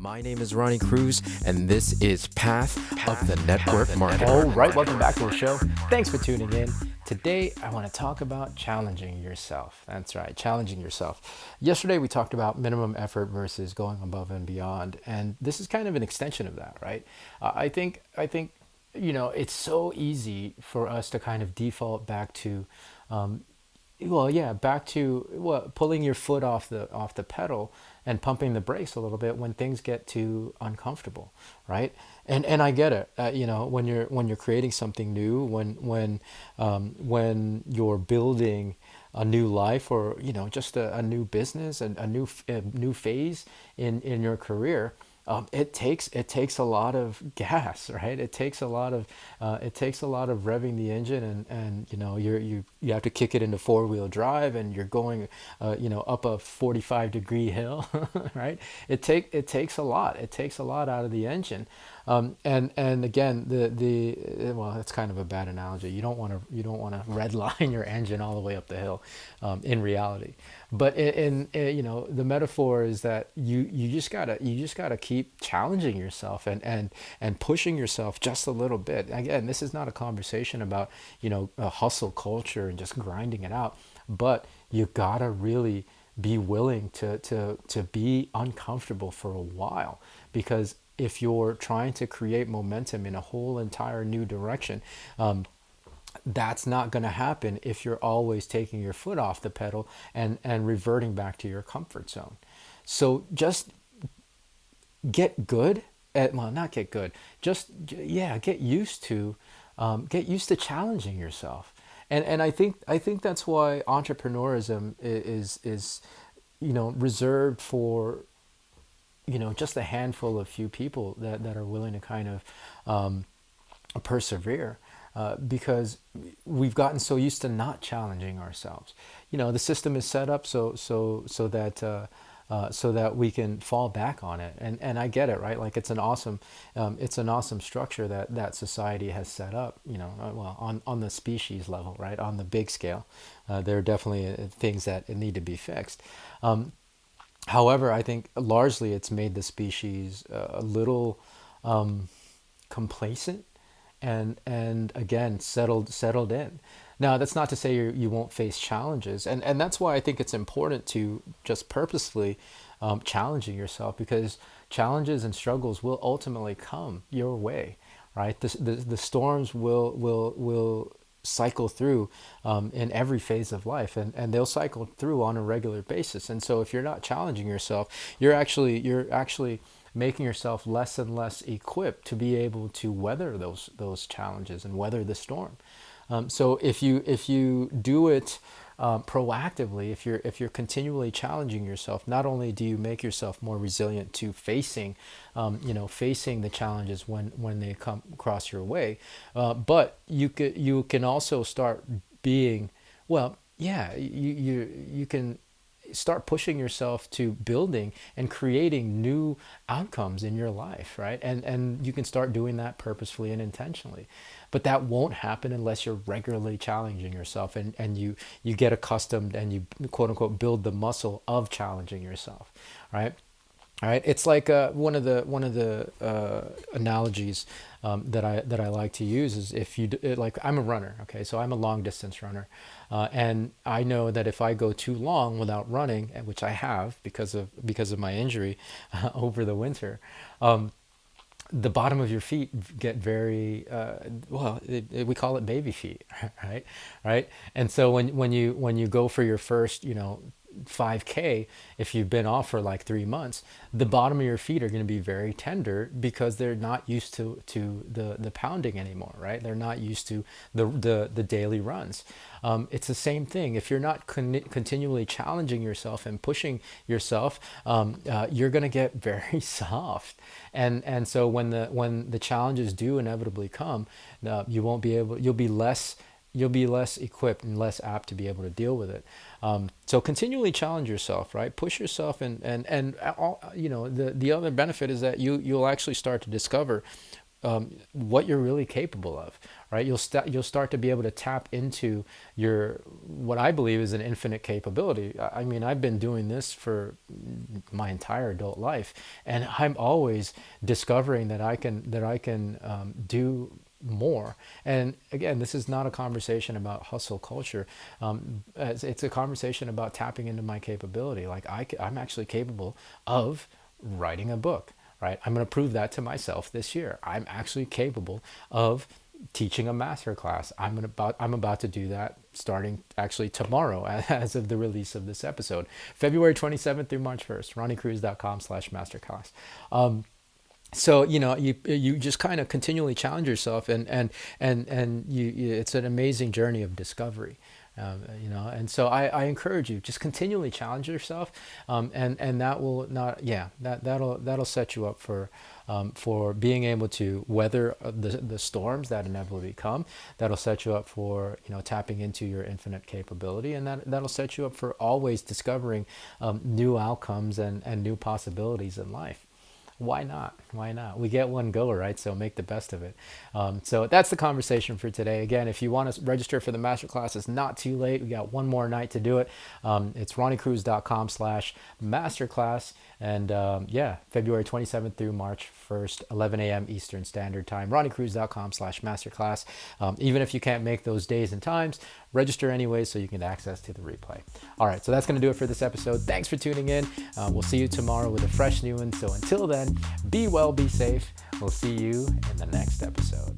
My name is Ronnie Cruz, and this is Path of the Network Marketer. All right, welcome back to the show. Thanks for tuning in. Today, I want to talk about challenging yourself. That's right, challenging yourself. Yesterday, we talked about minimum effort versus going above and beyond, and this is kind of an extension of that, right? I think, it's so easy for us to kind of default back to back to pulling your foot off the pedal and pumping the brakes a little bit when things get too uncomfortable, right? And I get it. When you're creating something new, when you're building a new life, or just a new business and a new phase in your career. It takes a lot of gas, right? It takes a lot of revving the engine, and you have to kick it into four-wheel drive, and you're going up a 45-degree hill, right? It takes a lot. It takes a lot out of the engine, and again, it's kind of a bad analogy. You don't want to redline your engine all the way up the hill, in reality. But the metaphor is that you just gotta keep challenging yourself and pushing yourself just a little bit. Again, this is not a conversation about a hustle culture and just grinding it out, but you gotta really be willing to be uncomfortable for a while, because if you're trying to create momentum in a whole entire new direction, that's not going to happen if you're always taking your foot off the pedal and reverting back to your comfort zone. So just get good at, well, not get good, just, yeah, get used to challenging yourself. And I think that's why entrepreneurism is reserved for just a handful of few people that are willing to kind of persevere, because we've gotten so used to not challenging ourselves. The system is set up so that we can fall back on it, and I get it, right? Like it's an awesome structure that society has set up. On the species level, right? On the big scale, there are definitely things that need to be fixed. However, I think largely it's made the species a little complacent and again settled in. Now, that's not to say you won't face challenges, and that's why I think it's important to just purposefully challenging yourself, because challenges and struggles will ultimately come your way, right? The storms will cycle through in every phase of life, and they'll cycle through on a regular basis. And so if you're not challenging yourself, you're actually making yourself less and less equipped to be able to weather those challenges and weather the storm. So if you do it proactively, if you're continually challenging yourself, not only do you make yourself more resilient to facing the challenges when they come across your way, but you can also start being, well, yeah, you can start pushing yourself to building and creating new outcomes in your life, right? And you can start doing that purposefully and intentionally. But that won't happen unless you're regularly challenging yourself, and you get accustomed, and you quote unquote build the muscle of challenging yourself, right? All right, it's like one of the analogies that I like to use is, if like, I'm a runner, okay, so I'm a long distance runner, and I know that if I go too long without running, which I have because of my injury over the winter, the bottom of your feet get very we call it baby feet, right. And so when you go for your first 5K, if you've been off for like 3 months, the bottom of your feet are going to be very tender, because they're not used to the pounding anymore, right? They're not used to the daily runs. It's the same thing. If you're not continually challenging yourself and pushing yourself, you're going to get very soft. And so when the challenges do inevitably come, you'll be less equipped and less apt to be able to deal with it. So continually challenge yourself, right? Push yourself, and all, the other benefit is that you'll actually start to discover what you're really capable of, right? You'll start to be able to tap into your, what I believe is an infinite capability. I mean, I've been doing this for my entire adult life, and I'm always discovering that I can do more. And again, this is not a conversation about hustle culture. It's a conversation about tapping into my capability. Like I'm actually capable of writing a book, right? I'm going to prove that to myself this year. I'm actually capable of teaching a master class. I'm about to do that starting actually tomorrow as of the release of this episode. February 27th through March 1st, ronniecruz.com/masterclass. So you just kind of continually challenge yourself, and it's an amazing journey of discovery. And so I encourage you, just continually challenge yourself, and that will not, that'll set you up for being able to weather the storms that inevitably come. That'll set you up for tapping into your infinite capability, and that'll set you up for always discovering new outcomes and new possibilities in life. Why not? Why not? We get one go, right? So make the best of it. So that's the conversation for today. Again, if you want to register for the masterclass, it's not too late. We got one more night to do it. It's ronniecruz.com/masterclass. And February 27th through March 1st, 11 a.m. Eastern Standard Time, ronniecruz.com/masterclass. Even if you can't make those days and times, register anyway so you can get access to the replay. All right, so that's going to do it for this episode. Thanks for tuning in. We'll see you tomorrow with a fresh new one. So until then, be well, be safe. We'll see you in the next episode.